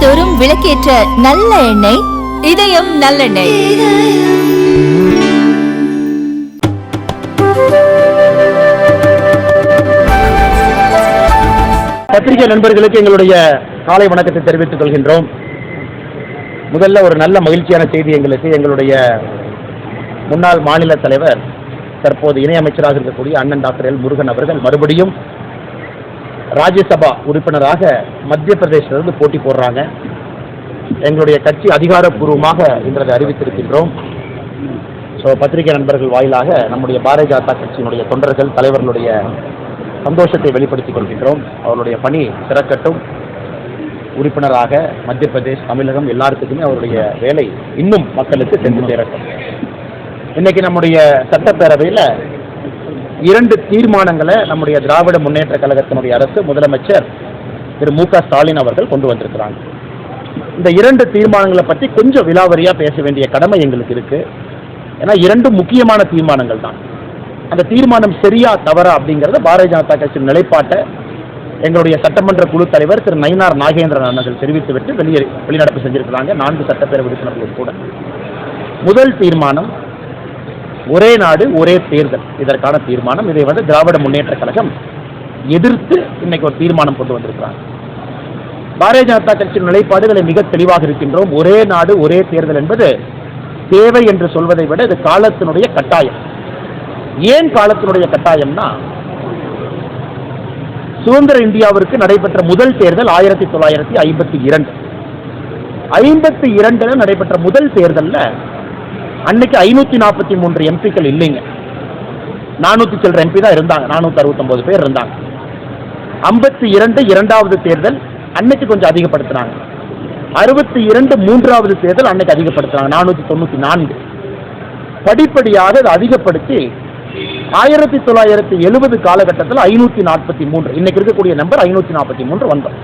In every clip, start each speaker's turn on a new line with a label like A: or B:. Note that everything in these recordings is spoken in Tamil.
A: தினந்தோறும் விளக்கேற்ற நல்ல எண்ணெய் இதயம் நல்லெண்ணெய்.
B: பத்திரிகை நண்பர்களுக்கு எங்களுடைய காலை வணக்கத்தை தெரிவித்துக் கொள்கின்றோம். முதல்ல ஒரு நல்ல மகிழ்ச்சியான செய்தி எங்களுடைய முன்னாள் மாநில தலைவர், தற்போது இணையமைச்சராக இருக்கக்கூடிய அண்ணன் டாக்டர் எல் முருகன் அவர்கள் மறுபடியும் ராஜ்யசபா உறுப்பினராக மத்திய பிரதேசத்திலிருந்து போட்டி போடுறாங்க. எங்களுடைய கட்சி அதிகாரப்பூர்வமாக இன்றைய அறிவித்திருக்கின்றோம். ஸோ பத்திரிகை நண்பர்கள் வாயிலாக நம்முடைய பாரதிய ஜனதா கட்சியினுடைய தொண்டர்கள், தலைவர்களுடைய சந்தோஷத்தை வெளிப்படுத்திக் கொள்கின்றோம். அவருடைய பணி சிறக்கட்டும். உறுப்பினராக மத்திய பிரதேஷ், தமிழகம் எல்லாத்துக்குமே அவருடைய வேலை இன்னும் மக்களுக்கு சென்று சேரட்டும். இன்னைக்கு நம்முடைய சட்டப்பேரவையில் 2 தீர்மானங்களை நம்முடைய திராவிட முன்னேற்ற கழகத்தினுடைய அரசு, முதலமைச்சர் திரு மு க ஸ்டாலின் அவர்கள் கொண்டு வந்திருக்கிறாங்க. இந்த 2 தீர்மானங்களை பற்றி கொஞ்சம் விலாவரியா பேச வேண்டிய கடமை எங்களுக்கு இருக்கு. ஏன்னா 2 முக்கியமான தீர்மானங்கள் தான். அந்த தீர்மானம் சரியா தவறா அப்படிங்கிறத பாரதிய ஜனதா கட்சியின் நிலைப்பாட்டை எங்களுடைய சட்டமன்ற குழு தலைவர் திரு நயினார் நாகேந்திரன் அவர்கள் தெரிவித்துவிட்டு வெளிநடப்பு செஞ்சிருக்கிறாங்க 4 சட்டப்பேரவை உறுப்பினர்கள் கூட. முதல் தீர்மானம் ஒரே நாடு ஒரே தேர்தல், இதற்கான தீர்மானம். இதை திராவிட முன்னேற்ற கழகம் எதிர்த்து இன்னைக்கு ஒரு தீர்மானம் கொண்டு வந்திருக்கிறாங்க. பாரதிய ஜனதா கட்சியின் நிலைப்பாடுகளை மிக தெளிவாக இருக்கின்றோம். ஒரே நாடு ஒரே தேர்தல் என்பது தேவை என்று சொல்வதை விட இது காலத்தினுடைய கட்டாயம். ஏன் காலத்தினுடைய கட்டாயம்னா, சுதந்திர இந்தியாவிற்கு நடைபெற்ற முதல் தேர்தல் 1952. 52 நடைபெற்ற முதல் தேர்தலில் அன்னைக்கு 543 எம்பிக்கள் இல்லைங்க, 400 சில்லற எம்பி தான் இருந்தாங்க, 469 பேர் இருந்தாங்க. 52 இரண்டாவது தேர்தல் அன்னைக்கு கொஞ்சம் அதிகப்படுத்தினாங்க. 62 மூன்றாவது தேர்தல் அன்னைக்கு அதிகப்படுத்தினாங்க, 494. படிப்படியாக அதை அதிகப்படுத்தி 1970 காலகட்டத்தில் 543, இன்னைக்கு இருக்கக்கூடிய நம்பர் 543 வந்தோம்.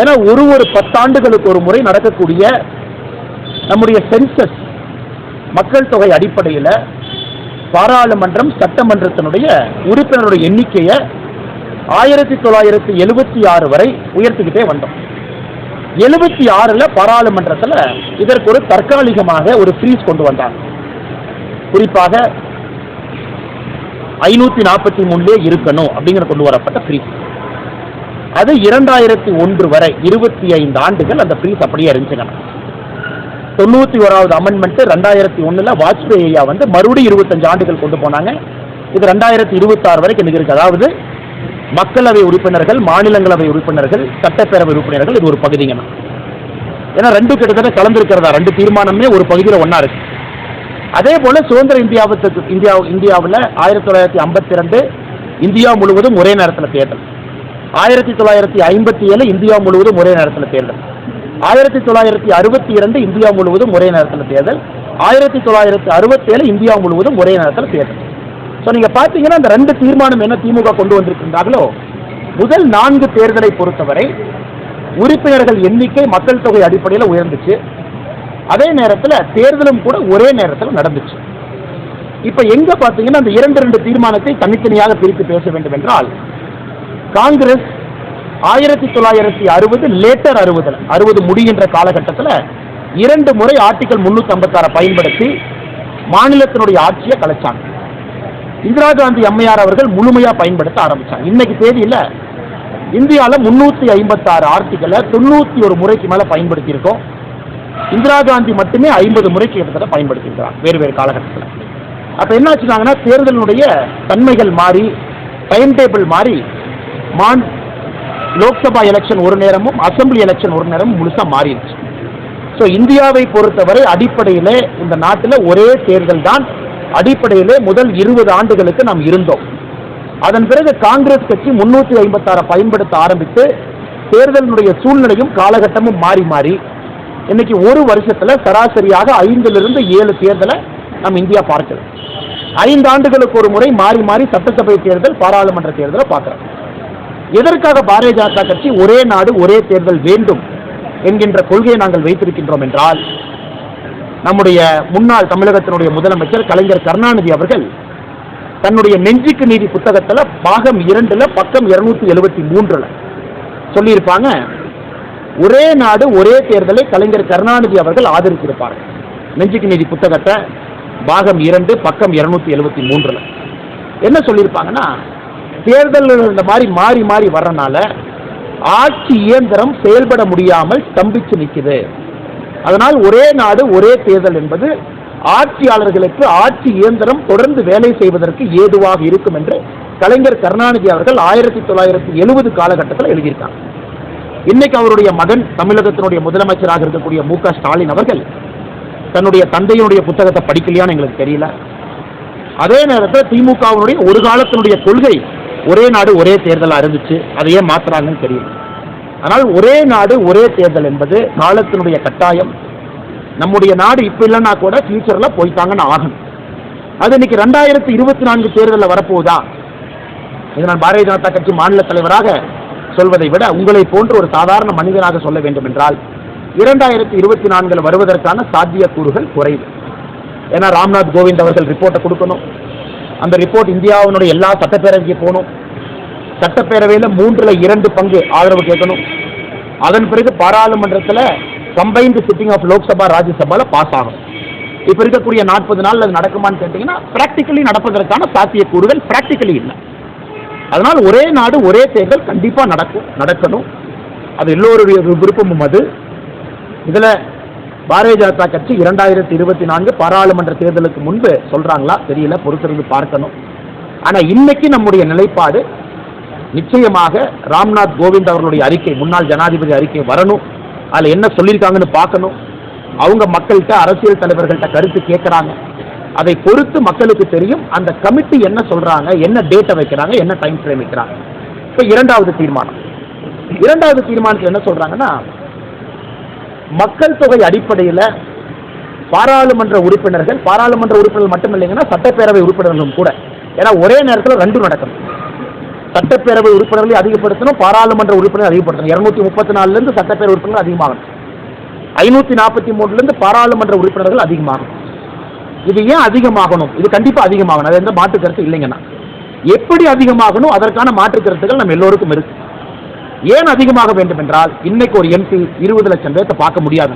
B: ஏன்னா ஒரு 10 ஆண்டுகளுக்கு ஒரு முறை நடக்கக்கூடிய நம்முடைய சென்சஸ் மக்கள் தொகை அடிப்படையில் பாராளுமன்றம், சட்டமன்றத்தினுடைய உறுப்பினருடைய எண்ணிக்கையை 1976 வரை உயர்த்திக்கிட்டே வந்தோம். 76 பாராளுமன்றத்தில் இதற்கு ஒரு தற்காலிகமாக ஒரு ஃப்ரீஸ் கொண்டு வந்தாங்க. குறிப்பாக 543 இருக்கணும் அப்படிங்கிற கொண்டு வரப்பட்ட ஃப்ரீஸ். அது 2001 வரை 25 ஆண்டுகள் அந்த ஃப்ரீஸ் அப்படியே இருந்துச்சுங்க. 91வது அமெண்ட்மெண்ட் 2001 வாஜ்பேயி ஐயா மறுபடியும் 25 ஆண்டுகள் கொண்டு போனாங்க. இது 2026 வரைக்கும் இருக்கு. அதாவது மக்களவை உறுப்பினர்கள், மாநிலங்களவை உறுப்பினர்கள், சட்டப்பேரவை உறுப்பினர்கள் இது ஒரு பகுதிங்க. ஏன்னா 2 கிட்டத்தட்ட கலந்துருக்கிறதா, 2 தீர்மானமே ஒரு பகுதியில் ஒன்னா இருக்கு. அதே போல சுதந்திர இந்தியாவில் 1952 இந்தியா முழுவதும் ஒரே நேரத்தில் தேர்தல். 1957 இந்தியா முழுவதும் ஒரே நேரத்தில் தேர்தல். 1962 இந்தியா முழுவதும் ஒரே நேரத்தில் தேர்தல். 1967 இந்தியா முழுவதும் ஒரே நேரத்தில் தேர்தல். ஸோ நீங்க பார்த்தீங்கன்னா அந்த 2 தீர்மானம் என்ன திமுக கொண்டு வந்திருக்கின்றார்களோ, முதல் 4 தேர்தலை பொறுத்தவரை உறுப்பினர்கள் எண்ணிக்கை மக்கள் தொகை அடிப்படையில் உயர்ந்துச்சு. அதே நேரத்தில் தேர்தலும் கூட ஒரே நேரத்தில் நடந்துச்சு. இப்ப எங்க பார்த்தீங்கன்னா அந்த 2 தீர்மானத்தை தனித்தனியாக பிரித்து பேச வேண்டும் என்றால், காங்கிரஸ் 1960 லேட்டர் 60 முடிகின்ற காலகட்டத்தில் 2 முறை ஆர்டிகல் 356 பயன்படுத்தி மாநிலத்தினுடைய ஆட்சியை கலைச்சாங்க. இந்திரா காந்தி அம்மையார் அவர்கள் முழுமையா பயன்படுத்த ஆரம்பிச்சாங்க. இன்னைக்கு தேதியில் இந்தியாவில் 356 ஆர்டிகலை 91 முறைக்கு மேல பயன்படுத்தி இருக்கோம். இந்திரா காந்தி மட்டுமே 50 முறைக்கு கிட்டத்தட்ட பயன்படுத்தியிருக்கிறாங்க வேறு காலகட்டத்தில். அப்ப என்ன ஆச்சுனாங்கன்னா, தேர்தலுடைய தன்மைகள் மாறி, டைம் டேபிள் மாறி, லோக்சபா எலெக்ஷன் ஒரு நேரமும் அசம்பிளி எலெக்ஷன் ஒரு நேரமும் முழுசா மாறிடுச்சு. ஸோ இந்தியாவை பொறுத்தவரை அடிப்படையிலே இந்த நாட்டில் ஒரே தேர்தல் தான் அடிப்படையிலே முதல் 20 ஆண்டுகளுக்கு நாம் இருந்தோம். அதன் பிறகு காங்கிரஸ் கட்சி 356 பயன்படுத்த ஆரம்பித்து தேர்தலினுடைய சூழ்நிலையும் காலகட்டமும் மாறி மாறி இன்னைக்கு ஒரு வருஷத்துல சராசரியாக 5லிருந்து 7 தேர்தலை நம்ம இந்தியா பார்க்கிறோம். 5 ஆண்டுகளுக்கு ஒரு முறை மாறி மாறி சட்டசபை தேர்தல், பாராளுமன்ற தேர்தலை பார்க்கிறோம். எதற்காக பாரதிய ஜனதா கட்சி ஒரே நாடு ஒரே தேர்தல் வேண்டும் என்கின்ற கொள்கையை நாங்கள் வைத்திருக்கின்றோம் என்றால், நம்முடைய முன்னாள் தமிழகத்தினுடைய முதலமைச்சர் கலைஞர் கருணாநிதி அவர்கள் தன்னுடைய நெஞ்சுக்கு நீதி புத்தகத்தில் பாகம் 2 பக்கம் 273 சொல்லியிருப்பாங்க, ஒரே நாடு ஒரே தேர்தலை கலைஞர் கருணாநிதி அவர்கள் ஆதரித்திருப்பார்கள். நெஞ்சுக்கு நீதி புத்தகத்தை பாகம் 2 பக்கம் 273 என்ன சொல்லியிருப்பாங்கன்னா, தேர்தல் இந்த மாதிரி மாறி மாறி வர்றனால ஆட்சி இயந்திரம் செயல்பட முடியாமல் ஸ்தம்பிச்சு நிற்குது. அதனால் ஒரே நாடு ஒரே தேர்தல் என்பது ஆட்சியாளர்களுக்கு ஆட்சி இயந்திரம் தொடர்ந்து வேலை செய்வதற்கு ஏதுவாக இருக்கும் என்று கலைஞர் கருணாநிதி அவர்கள் 1970 காலகட்டத்தில் எழுதியிருக்காங்க. இன்னைக்கு அவருடைய மகன் தமிழகத்தினுடைய முதலமைச்சராக இருக்கக்கூடிய மு.க. ஸ்டாலின் அவர்கள் தன்னுடைய தந்தையினுடைய புத்தகத்தை படிக்கலையான்னு எங்களுக்கு தெரியல. அதே நேரத்தில் திமுகவினுடைய ஒரு காலத்தினுடைய கொள்கை ஒரே நாடு ஒரே தேர்தலாக இருந்துச்சு, அதையே மாத்துறாங்கன்னு தெரியல. ஆனால் ஒரே நாடு ஒரே தேர்தல் என்பது காலத்தினுடைய கட்டாயம். நம்முடைய நாடு இப்ப இல்லைன்னா கூட ஃபியூச்சர்ல போய்த்தாங்கன்னு ஆகும். அது இன்னைக்கு 2024 தேர்தலில் வரப்போகுதா? இது நான் பாரதிய ஜனதா கட்சி மாநில தலைவராக சொல்வதை விட உங்களை போன்ற ஒரு சாதாரண மனிதனாக சொல்ல வேண்டும் என்றால் 2024 வருவதற்கான சாத்தியக்கூறுகள் குறைவு. ஏன்னா ராம்நாத் கோவிந்த் அவர்கள் ரிப்போர்ட்டை கொடுக்கணும். அந்த ரிப்போர்ட் இந்தியாவினுடைய எல்லா சட்டப்பேரவைக்கு போகணும். சட்டப்பேரவையில் 3/2 பங்கு ஆதரவு கேட்கணும். அதன் பிறகு பாராளுமன்றத்தில் கம்பைன்டு சிட்டிங் ஆஃப் லோக்சபா ராஜ்யசபாவில் பாஸ் ஆகும். இப்போ இருக்கக்கூடிய 40 நாள் அது நடக்குமான்னு கேட்டிங்கன்னா பிராக்டிக்கலி நடப்பதற்கான சாத்தியக்கூறுகள் பிராக்டிக்கலி இல்லை. அதனால் ஒரே நாடு ஒரே தேர்தல் கண்டிப்பாக நடக்கணும். அது எல்லோருடைய விருப்பமும். அது இதில் பாரதிய ஜனதா கட்சி 2024 பாராளுமன்ற தேர்தலுக்கு முன்பு சொல்றாங்களா தெரியல, பொறுத்திருந்து பார்க்கணும். ஆனால் இன்னைக்கு நம்முடைய நிலைப்பாடு நிச்சயமாக ராம்நாத் கோவிந்த் அவர்களுடைய அறிக்கை, முன்னாள் ஜனாதிபதி அறிக்கை வரணும். அதில் என்ன சொல்லியிருக்காங்கன்னு பார்க்கணும். அவங்க மக்கள்கிட்ட அரசியல் தலைவர்கள்ட்ட கருத்து கேட்குறாங்க. அதை பொறுத்து மக்களுக்கு தெரியும் அந்த கமிட்டி என்ன சொல்றாங்க, என்ன டேட்டை வைக்கிறாங்க, என்ன டைம் ஃப்ரேம் வைக்கிறாங்க. இப்போ இரண்டாவது தீர்மானத்தில் என்ன சொல்றாங்கன்னா, மக்கள் தொகை அடிப்படையில் பாராளுமன்ற உறுப்பினர்கள் மட்டும் இல்லைங்கன்னா சட்டப்பேரவை உறுப்பினர்களும் கூட, ஏன்னா ஒரே நேரத்தில் ரெண்டும் நடக்கணும். சட்டப்பேரவை உறுப்பினர்களை அதிகப்படுத்தணும், பாராளுமன்ற உறுப்பினர் அதிகப்படுத்தணும். 234 சட்டப்பேரவை உறுப்பினர்கள் அதிகமாகணும், 543 பாராளுமன்ற உறுப்பினர்கள் அதிகமாகணும். இது ஏன் அதிகமாகணும்? இது கண்டிப்பா அதிகமாகணும், அது எந்த மாற்று கருத்து இல்லைங்கன்னா. எப்படி அதிகமாகணும் அதற்கான மாற்று கருத்துக்கள் நம்ம எல்லோருக்கும் இருக்கு. ஏன் அதிகமாக வேண்டும் என்றால், இன்னைக்கு ஒரு எம்பி 20 லட்சம் பேர்த்த பார்க்க முடியாது.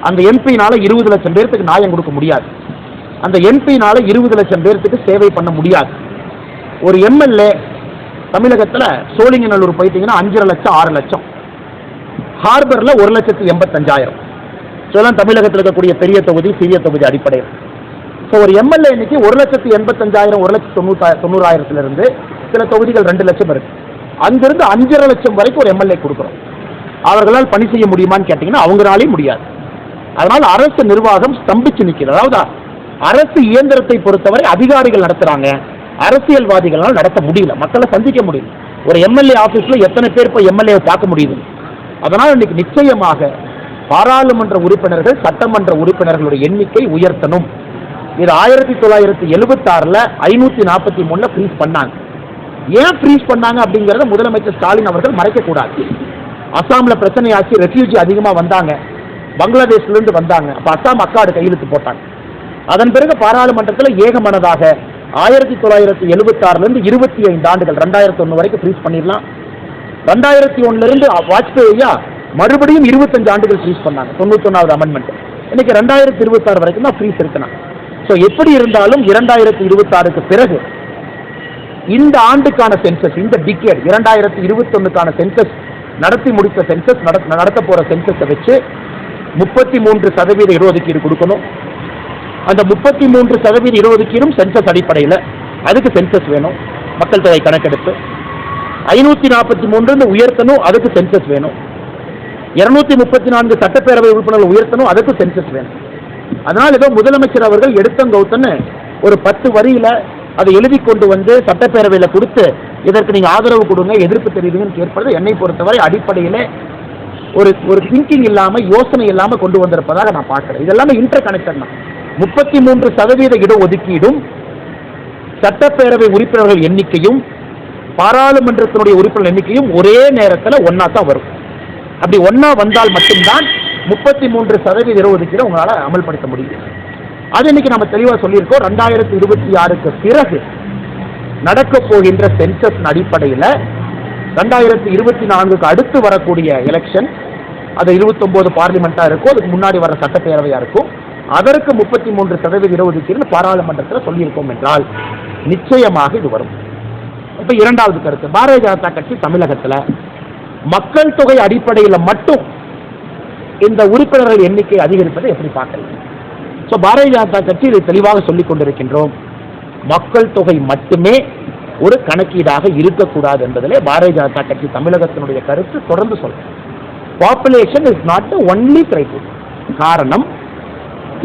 B: அந்த எம்பினால 20 லட்சம் பேர்த்துக்கு நியாயம் கொடுக்க முடியாது. அந்த எம்பினால 20 லட்சம் பேர்த்துக்கு சேவை பண்ண முடியாது. ஒரு எம்எல்ஏ தமிழகத்தில் சோழிங்கநல்லூர் போயிட்டீங்கன்னா 5.5 லட்சம் 6 லட்சம், ஹார்பரில் 1,85,000. இதெல்லாம் தமிழகத்தில் இருக்கக்கூடிய பெரிய தொகுதி சிறிய தொகுதி அடிப்படையில். ஸோ ஒரு எம்எல்ஏ இன்னைக்கு 1,85,000 1,90,000 சில தொகுதிகள் 2 லட்சம் இருக்கு. அங்கிருந்து 5.5 லட்சம் வரைக்கும் ஒரு எம்எல்ஏ கொடுக்குறோம். அவர்களால் பணி செய்ய முடியுமான்னு கேட்டீங்கன்னா அவங்களாலையும் முடியாது. அதனால் அரசு நிர்வாகம் ஸ்தம்பிச்சு நிற்கிறது. அதாவது அரசு இயந்திரத்தை பொறுத்தவரை அதிகாரிகள் நடத்துறாங்க, அரசியல்வாதிகளால் நடத்த முடியல, மக்களை சந்திக்க முடியல. ஒரு எம்எல்ஏ ஆபீஸ்ல எத்தனை பேர் இப்போ எம்எல்ஏ பார்க்க முடியுது? அதனால் இன்னைக்கு நிச்சயமாக பாராளுமன்ற உறுப்பினர்கள் சட்டமன்ற உறுப்பினர்களுடைய எண்ணிக்கை உயர்த்தணும். இது 1976 543 ஃப்ரீஸ் பண்ணாங்க. ஏன் ஃப்ரீஸ் பண்ணாங்க அப்படிங்கறத முதலமைச்சர் ஸ்டாலின் அவர்கள் மறைக்க கூடாது. அசாம்ல பிரச்சனை ஆச்சு, ரெஃப்யூஜி அதிகமா வந்தாங்க, பங்களாதேஷ்ல இருந்து வந்தாங்க. அப்ப அசாம் அக்காடு கையெழுத்து போட்டாங்க. அதன் பிறகு பாராளுமன்றத்தில் ஏகமனதாக 1976 25 ஆண்டுகள் 2001 வரைக்கும் ஃப்ரீஸ் பண்ணிடலாம். 2001 வாஜ்பேயியா மறுபடியும் 25 ஆண்டுகள் ஃப்ரீஸ் பண்ணாங்க, 91வது அமெண்ட்மெண்ட். இன்னைக்கு 2026 வரைக்கும் தான் ஃப்ரீஸ் இருக்குன்னா. ஸோ எப்படி இருந்தாலும் 2026க்கு பிறகு இந்த ஆண்டுக்கான சென்சஸ், இந்த டிகேட் 2021க்கான சென்சஸ் நடத்தி முடித்த சென்சஸ் நடத்த போற சென்சஸை வச்சு 33% இடஒதுக்கீடு கொடுக்கணும். அந்த 33% இடஒதுக்கீடும் சென்சஸ் அடிப்படையில், அதுக்கு சென்சஸ் வேணும், மக்கள் தொகை கணக்கெடுப்பு. 543 உயர்த்தணும், அதுக்கு சென்சஸ் வேணும். 234 சட்டப்பேரவை உறுப்பினர்கள் உயர்த்தணும், அதுக்கு சென்சஸ் வேணும். அதனால் ஏதோ முதலமைச்சர் அவர்கள் எடுத்தங்கவுத்தன்னு ஒரு 10 வரியில அதை எழுதி கொண்டு வந்து சட்டப்பேரவையில் கொடுத்து இதற்கு நீங்க ஆதரவு கொடுங்க, எதிர்ப்பு தெரியுதுன்னு கேட்பது என்னை பொறுத்தவரை அடிப்படையிலே ஒரு திங்கிங் இல்லாம, யோசனை இல்லாம கொண்டு வந்திருப்பதாக நான் பார்க்கிறேன். இதெல்லாமே இன்டர் கனெக்டட் தான். 33% இடஒதுக்கீடும் சட்டப்பேரவை உறுப்பினர்கள் எண்ணிக்கையும் பாராளுமன்றத்தினுடைய உறுப்பினர் எண்ணிக்கையும் ஒரே நேரத்தில் ஒன்னா தான் வரும். அப்படி ஒன்னா வந்தால் மட்டும்தான் 33% இடஒதுக்கீடு உங்களால அமல்படுத்த முடியும். அது இன்னைக்கு நம்ம தெளிவா சொல்லியிருக்கோம். 2026க்கு பிறகு நடக்க போகின்ற சென்சஸ் அடிப்படையில் 2024க்கு அடுத்து வரக்கூடிய எலெக்ஷன் அது 29 பார்லிமெண்டா இருக்கும், அதுக்கு முன்னாடி வர சட்டப்பேரவையா இருக்கும், அதற்கு 33% இடஒதுக்கீடு பாராளுமன்றத்தில் சொல்லியிருக்கோம் என்றால் நிச்சயமாக இது வரும். இப்ப இரண்டாவது கருத்து, பாரதிய ஜனதா கட்சி தமிழகத்தில் மக்கள் தொகை அடிப்படையில் மட்டும் இந்த உறுப்பினர்கள் எண்ணிக்கை அதிகரிப்பதை எப்படி பார்க்கறது? ஸோ பாரதிய ஜனதா கட்சி இதை தெளிவாக சொல்லிக் கொண்டிருக்கின்றோம். மக்கள் தொகை மட்டுமே ஒரு கணக்கீடாக இருக்கக்கூடாது என்பதிலே பாரதிய ஜனதா கட்சி தமிழகத்தினுடைய கருத்து தொடர்ந்து சொல்றேன். Population is not the only criteria. காரணம்,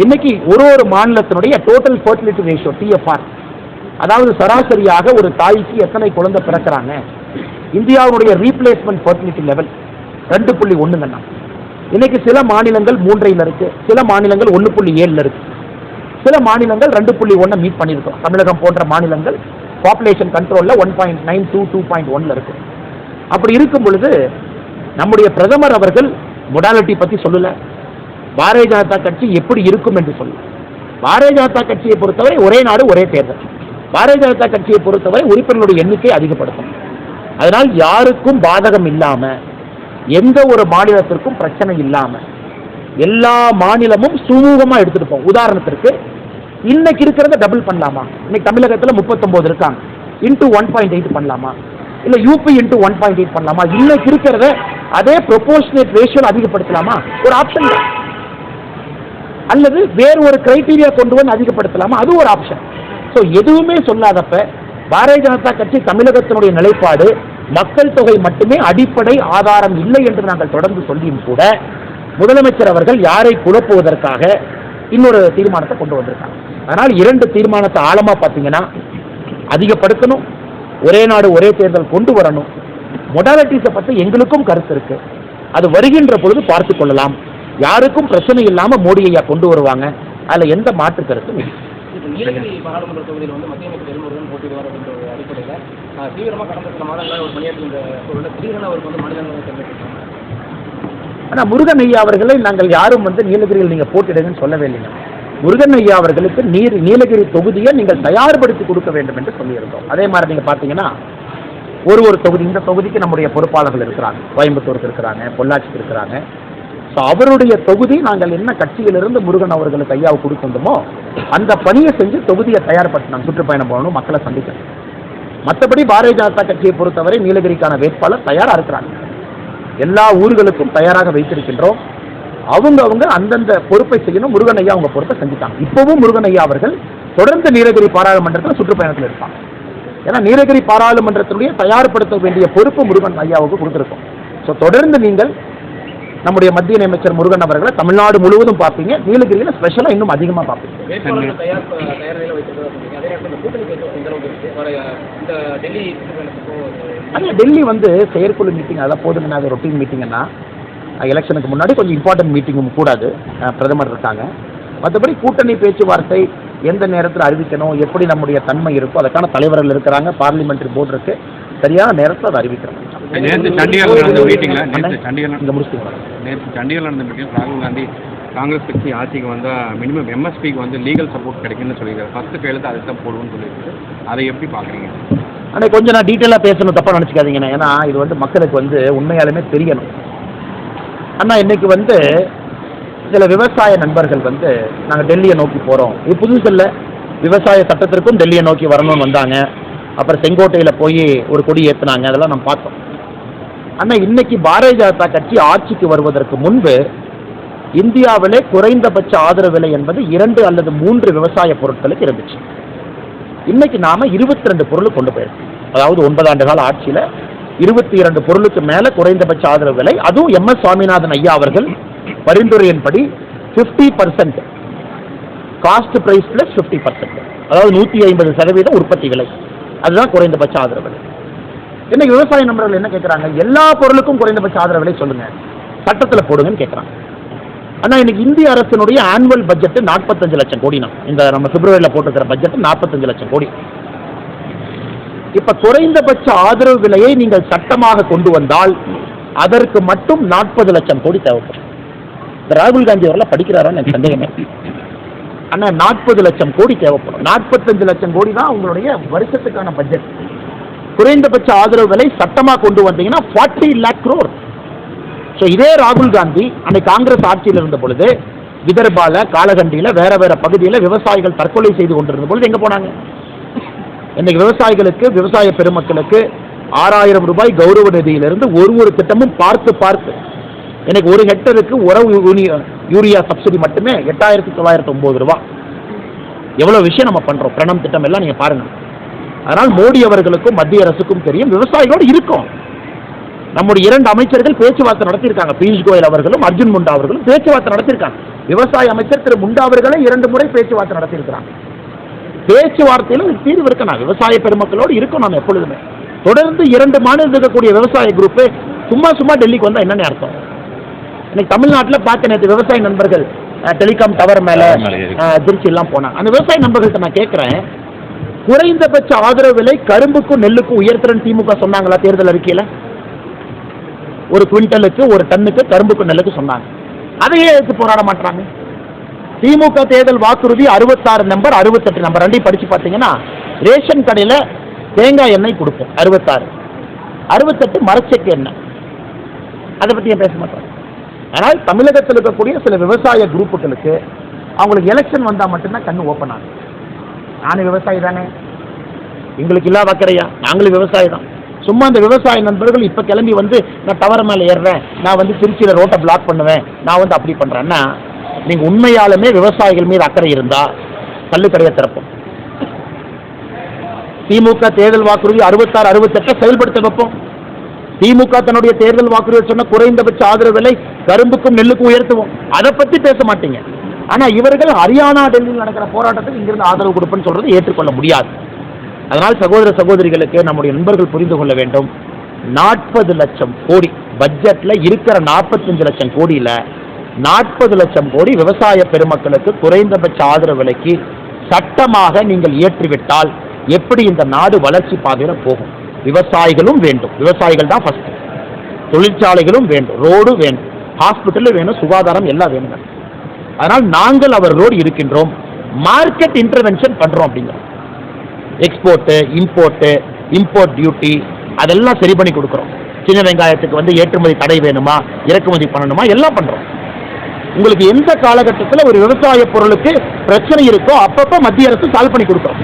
B: இன்னைக்கு ஒரு மாநிலத்தினுடைய டோட்டல் ஃபர்டிலிட்டி ரேஷியோ TFR, அதாவது சராசரியாக ஒரு தாய்க்கு எத்தனை குழந்தை பிறக்கிறாங்க, இந்தியாவுடைய ரீப்ளேஸ்மெண்ட் ஃபர்டிலிட்டி லெவல் 2.1. இன்னைக்கு சில மாநிலங்கள் 3 இருக்கு, சில மாநிலங்கள் 1.7 இருக்கு, சில மாநிலங்கள் 2.1 மீட் பண்ணியிருக்கோம். தமிழகம் போன்ற மாநிலங்கள் பாப்புலேஷன் கண்ட்ரோல்ல 1.92 2.1 இருக்கு. அப்படி இருக்கும் பொழுது நம்முடைய பிரதமர் அவர்கள் மொடாலிட்டி பத்தி சொல்லல, பாரதிய ஜனதா கட்சி எப்படி இருக்கும் என்று சொல்லு. பாரதிய ஜனதா கட்சியை பொறுத்தவரை ஒரே நாடு ஒரே தேர்தல். பாரதிய ஜனதா கட்சியை பொறுத்தவரை உறுப்பினர்களுடைய எண்ணிக்கை அதிகப்படுத்தும். அதனால் யாருக்கும் பாதகம் இல்லாம, எந்த ஒரு மாநிலத்திற்கும் பிரச்சனை இல்லாம எல்லா மாநிலமும் சுமூகமா எடுத்துட்டு போகும். உதாரணத்திற்கு இன்னைக்கு இருக்கிறத டபுள் பண்ணலாமா? இன்னைக்கு தமிழகத்தில் 39 இருக்காங்க, இன்டூ 1.8 பண்ணலாமா? இல்ல யூபி இன்டூ 1.8 பண்ணலாமா? இன்னைக்கு இருக்கிறத அதே ப்ரொபோர்ஷனேட் ரேஷியோ அதிகப்படுத்தலாமா? ஒரு ஆப்ஷன். அல்லது வேறு ஒரு கிரைட்டீரியா கொண்டு வந்து அதிகப்படுத்தலாமா? அது ஒரு ஆப்ஷன். ஸோ எதுவுமே சொல்லாதப்ப பாரதிய ஜனதா கட்சி தமிழகத்தினுடைய நிலைப்பாடு மக்கள் தொகை மட்டுமே அடிப்படை ஆதாரம் இல்லை என்று நாங்கள் தொடர்ந்து சொல்லியும் கூட முதலமைச்சர் அவர்கள் யாரை குழப்புவதற்காக இன்னொரு தீர்மானத்தை கொண்டு வந்திருக்காங்க. அதனால் 2 தீர்மானத்தை ஆழமா பார்த்தீங்கன்னா, அதிகப்படுத்தணும், ஒரே நாடு ஒரே தேர்தல் கொண்டு வரணும். மொடாலிட்டிஸை பற்றி எங்களுக்கும் கருத்து இருக்கு, அது வருகின்ற பொழுது பார்த்து கொள்ளலாம். யாருக்கும் பிரச்சனை இல்லாம மோடி ஐயா கொண்டு வருவாங்க, அதுல எந்த மாற்று கருத்தும் இல்லை.
C: நீலகிரி பாராளுமன்ற தொகுதியில் மத்திய அமைச்சர் வேல்முருகன் போட்டியிடுவார் என்ற அடிப்படையில் தீவிரமாக கடந்த சில மாதங்களாக ஒரு பணியாற்றி இந்த சூழலில் திடீரென அவருக்கு மாநிலங்களவை தேர்ந்தெடுத்தாங்க.
B: ஆனால் முருகன் ஐயா அவர்களை நாங்கள் யாரும் நீலகிரியில் நீங்கள் போட்டிடுங்கன்னு சொல்லவே இல்லைங்க. முருகன் ஐயா அவர்களுக்கு நீலகிரி தொகுதியை நீங்கள் தயார்படுத்தி கொடுக்க வேண்டும் என்று சொல்லியிருந்தோம். அதே மாதிரி நீங்கள் பார்த்தீங்கன்னா ஒரு தொகுதி, இந்த தொகுதிக்கு நம்முடைய பொறுப்பாளர்கள் இருக்கிறாங்க, கோயம்புத்தூருக்கு இருக்கிறாங்க, பொள்ளாச்சிக்கு இருக்கிறாங்க. ஸோ அவருடைய தொகுதி நாங்கள் என்ன கட்சியிலிருந்து முருகன் அவர்களுக்கு ஐயாவை கொடுத்துருந்தோமோ அந்த பணியை செஞ்சு தொகுதியை தயார்படுத்தினாங்க. சுற்றுப்பயணம் போகணும், மக்களை சந்திக்கணும். மற்றபடி பாரதிய ஜனதா கட்சியை பொறுத்தவரை நீலகிரிக்கான வேட்பாளர் தயாராக இருக்கிறாங்க. எல்லா ஊர்களுக்கும் தயாராக வைத்திருக்கின்றோம். அவங்க அந்தந்த பொறுப்பை செய்யணும். முருகன் ஐயா அவங்க பொறுப்பை செஞ்சுட்டாங்க. இப்பவும் முருகன் ஐயா அவர்கள் தொடர்ந்து நீலகிரி பாராளுமன்றத்தில் சுற்றுப்பயணத்தில் இருப்பாங்க. ஏன்னா நீலகிரி பாராளுமன்றத்தினுடைய தயார்படுத்த வேண்டிய பொறுப்பு முருகன் ஐயாவுக்கு கொடுத்துருக்கோம். ஸோ தொடர்ந்து நீங்கள் நம்முடைய மத்திய அமைச்சர் முருகன் அவர்களை தமிழ்நாடு முழுவதும் பார்ப்பீங்க, நீலகிரியில் ஸ்பெஷலாக இன்னும் அதிகமாக பார்ப்பீங்க. டெல்லி செயற்குழு மீட்டிங், அதான் போதுங்க, அது ரொட்டீன் மீட்டிங்னா எலெக்ஷனுக்கு முன்னாடி கொஞ்சம் இம்பார்ட்டன்ட் மீட்டிங்கும் கூடாது, பிரதமர் இருக்காங்க. மற்றபடி கூட்டணி பேச்சுவார்த்தை எந்த நேரத்தில் அறிவிக்கணும், எப்படி நம்முடைய தன்மை இருக்கோ அதுக்கான தலைவர்கள் இருக்கிறாங்க, பார்லிமெண்ட்ரி போர்டு இருக்கு, சரியான நேரத்தில் அதை அறிவிக்கிறோம்.
D: நேற்று சண்டிகரில் நடந்த மீட்டிங்கில் நடந்த மீட்டிங் ராகுல் காந்தி காங்கிரஸ் கட்சி ஆட்சிக்கு வந்தால் மினிமம் எம்எஸ்பிக்கு லீகல் சப்போர்ட் கிடைக்குன்னு சொல்லியிருக்காரு. ஃபர்ஸ்ட் கையெழுத்து அதை தான் போடுவோம்னு சொல்லியிருக்கு. அதை எப்படி பார்க்குறீங்க?
B: ஆனால் கொஞ்சம் நான் டீட்டெயிலாக பேசணும், தப்பாக நினச்சிக்காதீங்கண்ணே. ஏன்னா இது மக்களுக்கு உண்மையாலுமே தெரியணும். ஆனால் இன்னைக்கு சில விவசாய நண்பர்கள் நாங்கள் டெல்லியை நோக்கி போகிறோம், இது புதுசு இல்லை, விவசாய சட்டத்திற்கும் டெல்லியை நோக்கி வரணும்னு வந்தாங்க. அப்புறம் செங்கோட்டையில் போய் ஒரு கொடி ஏற்றினாங்க, அதெல்லாம் நம்ம பார்த்தோம். ஆனால் இன்னைக்கு பாரதிய ஜனதா கட்சி ஆட்சிக்கு வருவதற்கு முன்பு இந்தியாவிலே குறைந்தபட்ச ஆதரவு விலை என்பது 2 அல்லது 3 விவசாய பொருட்களுக்கு இருந்துச்சு. இன்னைக்கு நாம 22 பொருள் கொண்டு போயிருக்கோம். அதாவது 9 ஆண்டு கால ஆட்சியில் 22 பொருளுக்கு மேல குறைந்தபட்ச ஆதரவு விலை, அதுவும் MS சுவாமிநாதன் ஐயா அவர்கள் பரிந்துரையின்படி 50% காஸ்ட் பிரைஸ் பிளஸ் 50%, அதாவது 150% உற்பத்தி விலை, அதுதான் குறைந்தபட்ச ஆதரவு விலை. இன்னைக்கு விவசாய நண்பர்கள் என்ன கேட்குறாங்க, எல்லா பொருளுக்கும் குறைந்தபட்ச ஆதரவு விலை சொல்லுங்க, சட்டத்தில் போடுங்கன்னு கேட்குறாங்க. ஆனால் இன்னைக்கு இந்திய அரசினுடைய ஆனுவல் பட்ஜெட் 45 லட்சம் கோடி. இந்த நம்ம பிப்ரவரியில் போட்டுக்கிற பட்ஜெட் 45 லட்சம் கோடி. இப்ப குறைந்தபட்ச ஆதரவு விலையை நீங்கள் சட்டமாக கொண்டு வந்தால் அதற்கு மட்டும் 40 லட்சம் கோடி தேவைப்படும். ராகுல் காந்தி அவர்கள் படிக்கிறாரான்னு எனக்கு சந்தேகமே. ஆனால் 40 லட்சம் கோடி தேவைப்படும். 45 லட்சம் கோடி தான் உங்களுடைய வருஷத்துக்கான பட்ஜெட். குறைந்தபட்ச ஆதரவு விலை சட்டமாக கொண்டு வந்தீங்கன்னா 40 lakh crore. ஸோ இதே ராகுல் காந்தி அன்னைக்கு காங்கிரஸ் ஆட்சியில் இருந்த பொழுது விதர்பால, காலகண்டியில், வேற வேற பகுதியில் விவசாயிகள் தற்கொலை செய்து கொண்டிருந்த பொழுது எங்க போனாங்க? இன்னைக்கு விவசாயிகளுக்கு, விவசாய பெருமக்களுக்கு 6000 ரூபாய் கௌரவ நிதியிலிருந்து ஒரு திட்டமும் பார்த்து எனக்கு ஒரு ஹெக்டருக்கு உரவு யூரியா சப்சிடி மட்டுமே 8909 ரூபாய். எவ்வளவு விஷயம் நம்ம பண்றோம். பிரணம் திட்டம் எல்லாம் நீங்க பாருங்க. அதனால் மோடி அவர்களுக்கும் மத்திய அரசுக்கும் தெரியும் விவசாயிகளோடு இருக்கும். நம்முடைய 2 அமைச்சர்கள் பேச்சுவார்த்தை நடத்தியிருக்காங்க. பியூஷ் கோயல் அவர்களும் அர்ஜுன் முண்டா அவர்களும் பேச்சுவார்த்தை நடத்தியிருக்காங்க. விவசாய அமைச்சர் திரு முண்டா அவர்களே 2 முறை பேச்சுவார்த்தை நடத்தியிருக்கிறாங்க. பேச்சுவார்த்தையில தீர்வு இருக்கணும். விவசாய பெருமக்களோடு இருக்கும். நாம் எப்பொழுதுமே தொடர்ந்து 2 மாநிலத்தில் இருக்கக்கூடிய விவசாய குரூப் சும்மா டெல்லிக்கு வந்தா என்னன்னு அர்த்தம்? இன்னைக்கு தமிழ்நாட்டில் பார்த்த நேற்று விவசாய நண்பர்கள் டெலிகாம் டவர் மேல திருச்சி எல்லாம் போனாங்க. அந்த விவசாய நண்பர்கள்ட்ட நான் கேட்கிறேன், குறைந்தபட்ச ஆதரவு விலை கரும்புக்கும் நெல்லுக்கும் உயர்த்துறன்னு திமுக சொன்னாங்களா தேர்தல் அறிக்கையில? ஒரு குவிண்டலுக்கு, ஒரு டன்னுக்கு கரும்புக்கும் நெல்லுக்கு சொன்னாங்க. அதையே எடுத்து போராட மாட்டாங்க. திமுக தேர்தல் வாக்குறுதி 66 நம்பர் 68 நம்பர் ரெண்டையும் படிச்சு பார்த்தீங்கன்னா, ரேஷன் கடையில் தேங்காய் எண்ணெய் கொடுப்போம் 68 மரச்செக்கு எண்ணெய். அதை பற்றி ஏன் பேச மாட்டாங்க? ஆனால் தமிழகத்தில் இருக்கக்கூடிய சில விவசாய குரூப்புகளுக்கு அவங்களுக்கு எலெக்ஷன் வந்தால் மட்டும்தான் கண்ணு ஓப்பன் ஆகும். நானும் விவசாயி தானே, எங்களுக்கு இல்லாத அக்கறையா? நாங்களும் விவசாயி தான். சும்மா அந்த விவசாய நண்பர்கள் இப்போ கிளம்பி வந்து நான் டவர் மேலே ஏறுறேன், நான் வந்து திருச்சியில் ரோட்டை பிளாக் பண்ணுவேன், நான் வந்து அப்படி பண்ணுறேன்னா, நீங்கள் உண்மையாலுமே விவசாயிகள் மீது அக்கறை இருந்தால் கல்லுக்கடையை திறப்போம். திமுக தேர்தல் வாக்குறுதி 66 68 செயல்படுத்த வைப்போம். திமுக தன்னுடைய தேர்தல் வாக்குறுதி சொன்ன குறைந்தபட்ச ஆதரவு விலை கரும்புக்கும் நெல்லுக்கும் உயர்த்துவோம். அதை பற்றி பேச மாட்டீங்க. ஆனால் இவர்கள் ஹரியானா, டெல்லியில் நடக்கிற போராட்டத்துக்கு இங்கிருந்து ஆதரவு கொடுப்பேன்னு சொல்றது ஏற்றுக்கொள்ள முடியாது. அதனால் சகோதர சகோதரிகளுக்கு நம்முடைய நண்பர்கள் புரிந்து கொள்ள வேண்டும். 40 லட்சம் கோடி பட்ஜெட்ல இருக்கிற 45 லட்சம் கோடியில 40 லட்சம் கோடி விவசாய பெருமக்களுக்கு குறைந்தபட்ச ஆதரவு விலைக்கு சட்டமாக நீங்கள் இயற்றிவிட்டால் எப்படி இந்த நாடு வளர்ச்சி பாதையில போகும்? விவசாயிகளும் வேண்டும், விவசாயிகள் தான் ஃபர்ஸ்ட். தொழிற்சாலைகளும் வேண்டும், ரோடு வேண்டும், ஹாஸ்பிட்டல் வேணும், சுகாதாரம் எல்லாம் வேணும். அதனால் நாங்கள் அவர்களோடு இருக்கின்றோம். மார்க்கெட் இன்டர்வென்ஷன் பண்றோம் அப்படிங்கிறோம். எக்ஸ்போர்ட்டு, இம்போர்ட் டியூட்டி அதெல்லாம் சரி பண்ணி கொடுக்குறோம். சின்ன வெங்காயத்துக்கு வந்து ஏற்றுமதி தடை வேணுமா, இறக்குமதி பண்ணணுமா, எல்லாம் பண்றோம். உங்களுக்கு எந்த காலகட்டத்தில் ஒரு விவசாய பொருளுக்கு பிரச்சனை இருக்கோ அப்பப்போ மத்திய அரசு சால்வ் பண்ணி கொடுக்குறோம்.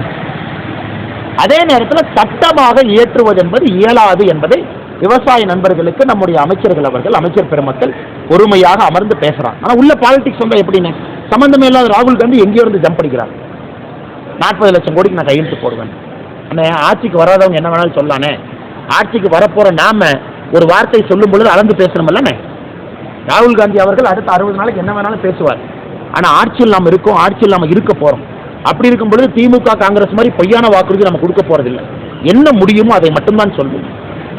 B: அதே நேரத்தில் சட்டமாக இயற்றுவது என்பது இயலாது என்பதை விவசாய நண்பர்களுக்கு நம்முடைய அமைச்சர்கள் அவர்கள், அமைச்சர் பெருமக்கள் பொறுமையாக அமர்ந்து பேசுறாங்க. ஆனால் உள்ள பாலிடிக்ஸ் வந்து எப்படின்னு சம்பந்தமே இல்லாத ராகுல் காந்தி எங்கேயோ இருந்து ஜம்ப் அடிக்கிறார். 40 லட்சம் கோடிக்கு நான் கையெழுத்து போடுவேன். அண்ணே, ஆட்சிக்கு வராதவங்க என்ன வேணாலும் சொல்லானே, ஆட்சிக்கு வரப்போற நாம ஒரு வார்த்தை சொல்லும் பொழுது அளந்து பேசணும்லண்ணே. ராகுல் காந்தி அவர்கள் அடுத்த 60 நாளைக்கு என்ன வேணாலும் பேசுவார். ஆனால் ஆட்சியில் நாம் இருக்கோம், ஆட்சியில் நாம் இருக்க போறோம். அப்படி இருக்கும் பொழுது திமுக, காங்கிரஸ் மாதிரி பொய்யான வாக்குறுதி நம்ம கொடுக்க போறதில்லை. என்ன முடியுமோ அதை மட்டும்தான் சொல்லுவோம்.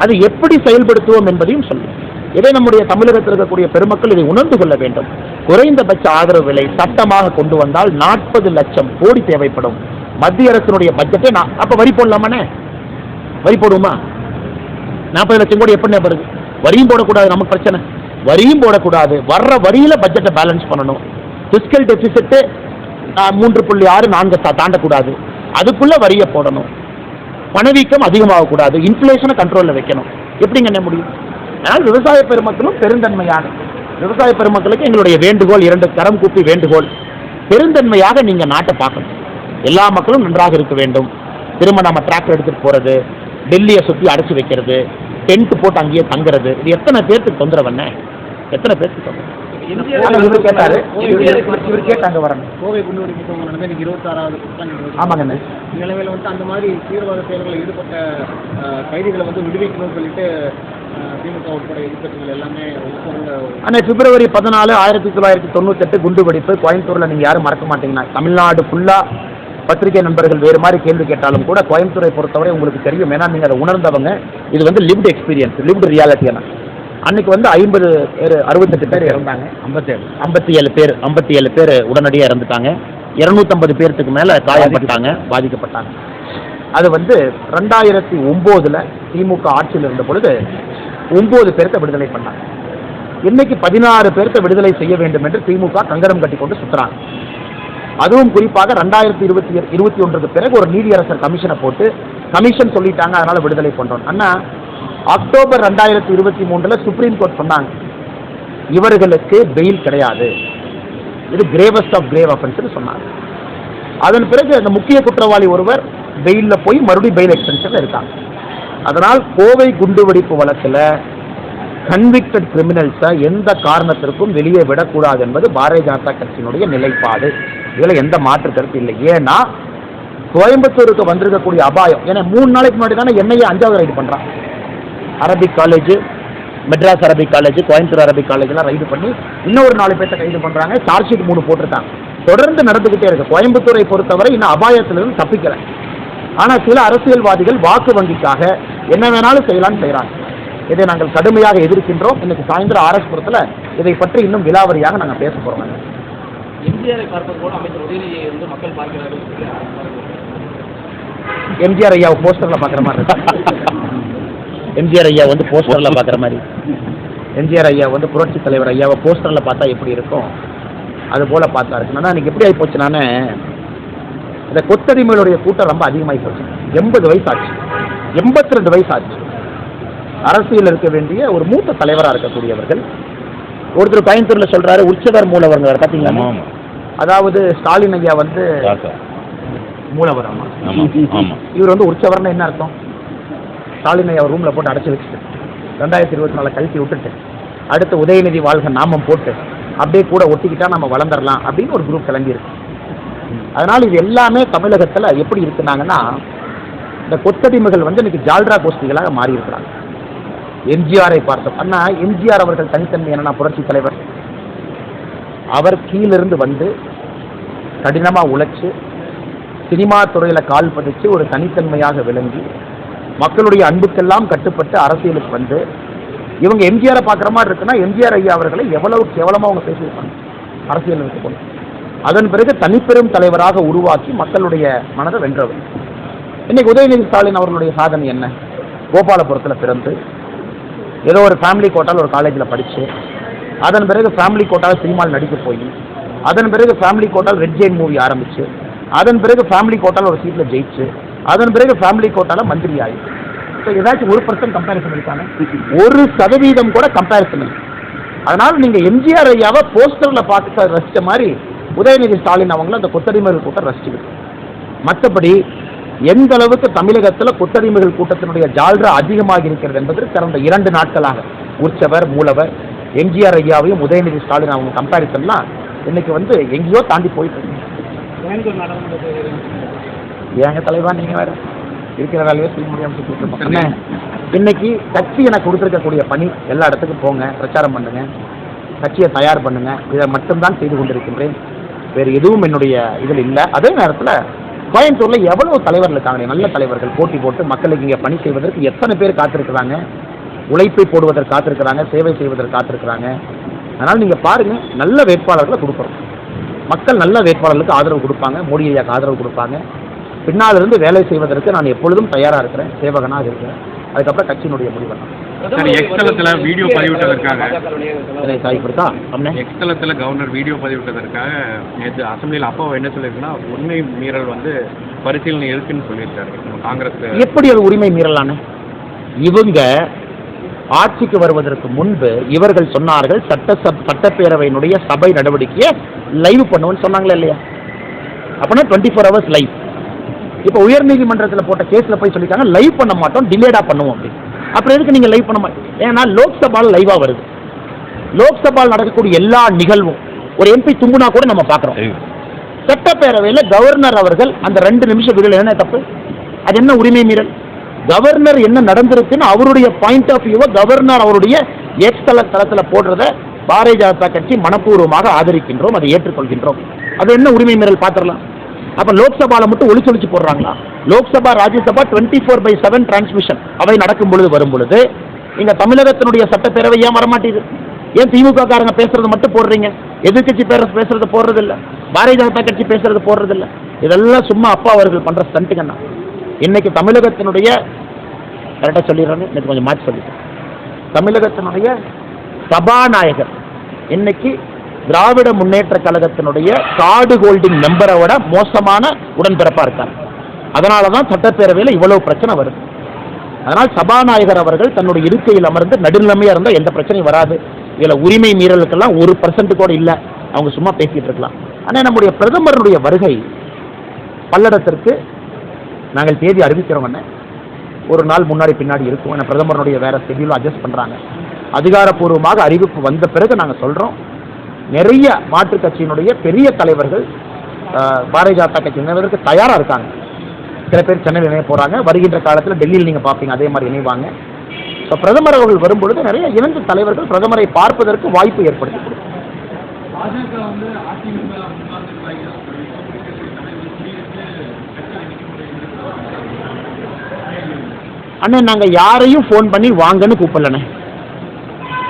B: அதை எப்படி செயல்படுத்துவோம் என்பதையும் சொல்லுவோம். இதை நம்முடைய தமிழகத்தில் இருக்கக்கூடிய பெருமக்கள் இதை உணர்ந்து கொள்ள வேண்டும். குறைந்தபட்ச ஆதரவு விலை சட்டமாக கொண்டு வந்தால் 40 லட்சம் கோடி தேவைப்படும். மத்திய அரசினுடைய பட்ஜெட்டை அப்ப வரி போடலாமானே? வரி போடுவோமா? 40 லட்சம் கோடி எப்படி வருது? வரியும் போடக்கூடாது, நமக்கு பிரச்சனை. வரியும் போடக்கூடாது, வர்ற வரியில பட்ஜெட்டை பேலன்ஸ் பண்ணணும். பிஸ்கல் டெபிசிட் 3.6 4 தாண்டக்கூடாது, அதுக்குள்ள வரியை போடணும். பணவீக்கம் அதிகமாகக்கூடாது, இன்ஃப்ளேஷனை கண்ட்ரோலில் வைக்கணும். எப்படிங்க என்ன முடியும்? ஆனால் விவசாய பெருமக்களும் பெருந்தன்மையாக, விவசாய பெருமக்களுக்கு எங்களுடைய வேண்டுகோள், 2 கரம் கூப்பி வேண்டுகோள், பெருந்தன்மையாக நீங்கள் நாட்டை பார்க்கணும். எல்லா மக்களும் நன்றாக இருக்க வேண்டும். திரும்ப நம்ம டிராக்டர் எடுத்துகிட்டு போகிறது, டெல்லியை சுற்றி அடைச்சி வைக்கிறது, டென்ட் போட்டு அங்கேயே தங்குறது, இது எத்தனை பேருக்கு தொந்தரவுன்னு? எத்தனை பேருக்கு தொந்தரவு? இவர் கேட்டாரு, இவர் கேட்டாங்க வரணும்.
C: கோவை குண்டுவெடி சம்பவம் நடந்த 26வது
B: ஆமாங்க.
C: நிலைமையில வந்து அந்த மாதிரி தீவிரவாத செயல்களில் ஈடுபட்ட கைதிகளை வந்து விடுவிக்கணும்னு சொல்லிட்டு திமுக உட்பட எதிர்க்கட்சிகள் எல்லாமே.
B: ஆனால் பிப்ரவரி 14 1998 குண்டுவெடிப்பு கோயம்புத்தூரில் நீங்கள் யாரும் மறக்க மாட்டீங்கன்னா, தமிழ்நாடு ஃபுல்லாக பத்திரிகை நண்பர்கள் வேறு மாதிரி கேள்வி கேட்டாலும் கூட கோயம்புத்தூரை பொறுத்தவரை உங்களுக்கு தெரியும். ஏன்னா நீங்கள் அதை உணர்ந்தவங்க. இது வந்து லிவ்டு எக்ஸ்பீரியன்ஸ், லிவ்டு ரியாலிட்டியான. அன்னைக்கு வந்து 50 பேர் 68 பேர் இறந்தாங்க, 57 பேர் உடனடியாக இறந்துட்டாங்க, 250 பேர்த்துக்கு மேலே காயப்பட்டாங்க, பாதிக்கப்பட்டாங்க. அது வந்து 2009 திமுக ஆட்சியில் இருந்த பொழுது 9 பேர்த்த விடுதலை பண்ணாங்க. இன்னைக்கு 16 பேர்த்த விடுதலை செய்ய வேண்டும் என்று திமுக கங்கணம் கட்டி கொண்டு சுற்றுறாங்க. அதுவும் குறிப்பாக 2021 பிறகு ஒரு நீதியரசர் கமிஷனை போட்டு கமிஷன் சொல்லிட்டாங்க, அதனால விடுதலை பண்றோம். அண்ணா, அக்டோபர் 2023 சுப்ரீம் கோர்ட் சொன்னாங்க இவர்களுக்கு பெயில் கிடையாது, இது கிரேவஸ்ட் ஆஃப் கிரேவ் அஃபென்ஸ் சொன்னாங்க. அதன் பிறகு அந்த முக்கிய குற்றவாளி ஒருவர் பெயிலில் போய் மறுபடியும் பெயில் எக்ஸ்டென்ஷன்ல இருக்காங்க. அதனால் கோவை குண்டுவெடிப்பு வழக்கில் கன்விக்டட் கிரிமினல்ஸை எந்த காரணத்திற்கும் வெளியே விடக்கூடாது என்பது பாரதிய ஜனதா கட்சியினுடைய நிலைப்பாடு. இதில் எந்த மாற்று கருத்து இல்லை. ஏன்னா கோயம்புத்தூருக்கு வந்திருக்கக்கூடிய அபாயம், ஏன்னா 3 நாளைக்கு முன்னாடி தானே என்ஐஏ 5வது ரைடு பண்ணுறான். Arabic college, Madras Arabic college, Coimbatore Arabic காலேஜ்லாம் ரைடு பண்ணி இன்னொரு 4 பேர்த்த கைது பண்ணுறாங்க. சார்ஜ் ஷீட் 3 போட்டிருக்காங்க. தொடர்ந்து நடந்துக்கிட்டே இருக்கு. கோயம்புத்தூரை பொறுத்தவரை இன்னும் அபாயத்திலிருந்து தப்பிக்கல. ஆனால் சில அரசியல்வாதிகள் வாக்கு வங்கிக்காக என்ன வேணாலும் செய்யலான்னு செய்கிறாங்க. இதை நாங்கள் கடுமையாக எதிர்க்கின்றோம். இன்னைக்கு சாயந்தரம் ஆர்எஸ்புரத்தில் இதை பற்றி இன்னும் விலாவரியாக நாங்கள் பேச போகிறோம்.
C: எம்ஜிஆரை பார்ப்பது போல அமைச்சர் உதயநிதியை வந்து மக்கள் பார்க்கிறார்கள்.
B: எம்ஜிஆர் ஐயாவை போஸ்டரில் பார்க்குற மாதிரி இருக்கு. எம்ஜிஆர் ஐயா வந்து போஸ்டரில் பார்க்குற மாதிரி, எம்ஜிஆர் ஐயா வந்து புரட்சி தலைவர் ஐயாவை போஸ்டரில் பார்த்தா எப்படி இருக்கும் அது போல் பார்த்தா இருக்கு. ஆனால் இன்னைக்கு எப்படி ஆகி போச்சு, நான் இந்த கொத்தடிமைகளுடைய கூட்டம் ரொம்ப அதிகமாகி போச்சு. 80 வயசு ஆச்சு, 82 வயசு ஆச்சு. அரசியல் இருக்க வேண்டிய ஒரு மூத்த தலைவராக இருக்கக்கூடியவர்கள். ஒருத்தர் கோயம்புத்தூர்ல சொல்றாரு உற்சவர் மூலவர் பார்த்தீங்களா? அதாவது ஸ்டாலின் ஐயா வந்து மூலவர். இவர் வந்து உற்சவர்னு என்ன அர்த்தம்? ஸ்டாலின் ஐயா ரூம்ல போட்டு அடைச்சி வச்சுட்டு 2024 கழித்து விட்டுட்டு அடுத்து உதயநிதி வாழ்க நாமம் போட்டு அப்படியே கூட ஒட்டிக்கிட்டா நம்ம வளர்ந்துடலாம் அப்படின்னு ஒரு குரூப் கிளம்பியிருக்கு. அதனால இது எல்லாமே தமிழகத்தில் எப்படி இருக்குனாங்கன்னா, இந்த கொத்தடிமைகள் வந்து இன்னைக்கு ஜால்ரா கோஷ்டிகளாக மாறி இருக்கிறாங்க. எம்ஜிஆரை பார்த்தோம். ஆனால் எம்ஜிஆர் அவர்கள் தனித்தன்மை என்னன்னா, புரட்சி தலைவர் அவர் கீழிருந்து வந்து கடினமாக உழைச்சு சினிமா துறையில் கால் பதிச்சு ஒரு தனித்தன்மையாக விளங்கி மக்களுடைய அன்புக்கெல்லாம் கட்டுப்பட்டு அரசியலுக்கு வந்து இவங்க எம்ஜிஆரை பார்க்குற மாதிரி இருக்குன்னா எம்ஜிஆர் ஐயா அவர்களை எவ்வளவு கேவலமாக அவங்க பேசியிருப்பாங்க அரசியலுக்கு போய். அதன் பிறகு தனிப்பெரும் தலைவராக உருவாக்கி மக்களுடைய மனதை வென்றவர். இன்னைக்கு உதயநிதி ஸ்டாலின் அவர்களுடைய சாதனை என்ன? கோபாலபுரத்தில் பிறந்து ஏதோ ஒரு ஃபேமிலி கோட்டால் ஒரு காலேஜில் படித்து, அதன் பிறகு ஃபேமிலி கோட்டால் சினிமாவில் நடிக்க போய், அதன் பிறகு ஃபேமிலி கோட்டால் ரெட் ஜெயின் மூவி ஆரம்பித்து, அதன் பிறகு ஃபேமிலி கோட்டால் ஒரு சீட்டில் ஜெயிச்சு, அதன் பிறகு ஃபேமிலி கோட்டால் மந்திரி ஆகி. ஸோ ஏதாச்சும் 1% கம்பேரிசன் இருக்காங்க? 1% கூட கம்பேரிசன் இல்லை. அதனால் நீங்கள் எம்ஜிஆர் ஐயாவை போஸ்டரில் பார்த்து ரசித்த மாதிரி உதயநிதி ஸ்டாலின் அவங்களும் அந்த கொத்தடிமைகள் கூட்டம் ரசிச்சுக்கிட்டு. மற்றபடி எந்த அளவுக்கு தமிழகத்தில் கொத்தடிமைகள் கூட்டத்தினுடைய ஜால்ரா அதிகமாக இருக்கிறது என்பது கடந்த 2 நாட்களாக உற்சவர் மூலவர் எம்ஜிஆர் ஐயாவையும் உதயநிதி ஸ்டாலின் அவங்க கம்பேரிசன்லாம் இன்னைக்கு வந்து எங்கேயோ தாண்டி போயிட்டு இருக்கு. ஏங்க தலைவா நீங்கள் வேற இருக்கிற வேலையே செய்ய முடியாமல் இன்னைக்கு கட்சி எனக்கு கொடுத்துருக்கக்கூடிய பணி, எல்லா இடத்துக்கும் போங்க, பிரச்சாரம் பண்ணுங்க, கட்சியை தயார் பண்ணுங்க, இதை மட்டும்தான் செய்து கொண்டிருக்கின்றேன். வேறு எதுவும் என்னுடைய இதில் இல்லை. அதே நேரத்தில் கோயம்புத்தூரில் எவ்வளவு தலைவர்கள் இருக்காங்க, நல்ல தலைவர்கள் போட்டி போட்டு மக்களுக்கு இங்கே பணி செய்வதற்கு எத்தனை பேர் காத்திருக்கிறாங்க, உழைப்பை போடுவதற்கு காத்திருக்கிறாங்க, சேவை செய்வதற்கு காத்திருக்கிறாங்க. அதனால் நீங்கள் பாருங்கள், நல்ல வேட்பாளர்களை கொடுக்குறோம். மக்கள் நல்ல வேட்பாளர்களுக்கு ஆதரவு கொடுப்பாங்க, மோடி ஐயாவுக்கு ஆதரவு கொடுப்பாங்க. பின்னாலிருந்து வேலை செய்வதற்கு நான் எப்பொழுதும் தயாராக இருக்கிறேன், சேவகனாக இருக்கிறேன். அதுக்கப்புறம் கட்சியினுடைய முடிவு
D: வீடியோ பதிவிட்டதற்காக கவர்னர் வீடியோ பதிவிட்டதற்காக நேற்று அசம்பிளியில் அப்பா என்ன சொல்லியிருக்குன்னா, உரிமை மீறல் வந்து பரிசீலனை இருக்குன்னு சொல்லியிருக்காரு காங்கிரஸ்.
B: எப்படி அது உரிமை மீறலான? இவங்க ஆட்சிக்கு வருவதற்கு முன்பு இவர்கள் சொன்னார்கள் சட்டப்பேரவையினுடைய சபை நடவடிக்கையை லைவ் பண்ணுவோன்னு சொன்னாங்களா இல்லையா? அப்படின்னா 24 hours லைவ். இப்போ உயர்நீதிமன்றத்தில் போட்ட கேஸில் போய் சொல்லிட்டாங்க லைவ் பண்ண மாட்டோம், டிலேடாக பண்ணுவோம் அப்படின்னு. அப்புறம் எதுக்கு நீங்கள் லைவ் பண்ண மாட்டோம்? ஏன்னா லோக்சபாவில் லைவாக வருது. லோக்சபாவில் நடக்கக்கூடிய எல்லா நிகழ்வும் ஒரு எம்பி தும்புனா கூட நம்ம பார்க்குறோம். சட்டப்பேரவையில் கவர்னர் அவர்கள் அந்த 2 நிமிஷம் விடல, என்ன தப்பு? அது என்ன உரிமை மீறல்? கவர்னர் என்ன நடந்திருக்குன்னு அவருடைய பாயிண்ட் ஆஃப் வியூவை கவர்னர் அவருடைய எக்ஸ் தளத்தில் போடுறத பாரதிய ஜனதா கட்சி மனப்பூர்வமாக ஆதரிக்கின்றோம், அதை ஏற்றுக்கொள்கின்றோம். அது என்ன உரிமை மீறல் பார்த்துடலாம். அப்போ லோக்சபாவில் மட்டும் ஒளிச்சொலிச்சு போடுறாங்களா? லோக்சபா ராஜ்யசபா 24/7 டிரான்ஸ்மிஷன் அவை நடக்கும் பொழுது வரும் பொழுது இங்கே தமிழகத்தினுடைய சட்டப்பேரவை ஏன் வரமாட்டேது? ஏன் திமுக காரங்க பேசுறது மட்டும் போடுறீங்க, எதிர்கட்சி பேசுறது போடுறதில்ல, பாரதிய ஜனதா கட்சி பேசுறது போடுறதில்ல? இதெல்லாம் சும்மா அப்பா அவர்கள் பண்ணுற ஸ்டண்ட்டுங்கண்ணா. இன்னைக்கு தமிழகத்தினுடைய கரெக்டாக சொல்லிடுறாங்க, இன்னைக்கு கொஞ்சம் மாற்றி சொல்லிட்டேன். தமிழகத்தினுடைய சபாநாயகர் இன்னைக்கு திராவிட முன்னேற்ற கழகத்தினுடைய கார்டு ஹோல்டிங் மெம்பரோட மோசமான உடன்பிறப்பா இருக்காங்க. அதனால தான் சட்டப்பேரவையில் இவ்வளவு பிரச்சனை வருது. அதனால் சபாநாயகர் அவர்கள் தன்னுடைய இருக்கையில் அமர்ந்து நடுநிலைமையாக இருந்தால் எந்த பிரச்சனையும் வராது. இதில் உரிமை மீறலுக்கெல்லாம் 1% கூட இல்லை, அவங்க சும்மா பேசிகிட்டு இருக்கலாம். ஆனால் நம்முடைய பிரதமருடைய வருகை பல்லடத்திற்கு நாங்கள் தேதி அறிவிக்கிறோம். ஒரு நாள் முன்னாடி பின்னாடி இருக்கும். ஏன்னா பிரதமருடைய வேற ஷெட்யூலும் அட்ஜஸ்ட் பண்ணுறாங்க. அதிகாரப்பூர்வமாக அறிவிப்பு வந்த பிறகு நாங்கள் சொல்கிறோம். நிறைய மாற்றுக் கட்சியினுடைய பெரிய தலைவர்கள் பாரதிய ஜனதா கட்சி இணைவதற்கு தயாராக இருக்காங்க. சில பேர் சென்னையில் இணைய போகிறாங்க. வருகின்ற காலத்தில் டெல்லியில் நீங்கள் பார்ப்பீங்க அதே மாதிரி இணைவாங்க. ஸோ பிரதமர் அவர்கள் வரும்பொழுது நிறைய இணைந்த தலைவர்கள் பிரதமரை பார்ப்பதற்கு வாய்ப்பு ஏற்படுத்தி கொடுக்கும். அண்ணன் நாங்கள் யாரையும் ஃபோன் பண்ணி வாங்கன்னு கூப்பிடலண்ணே.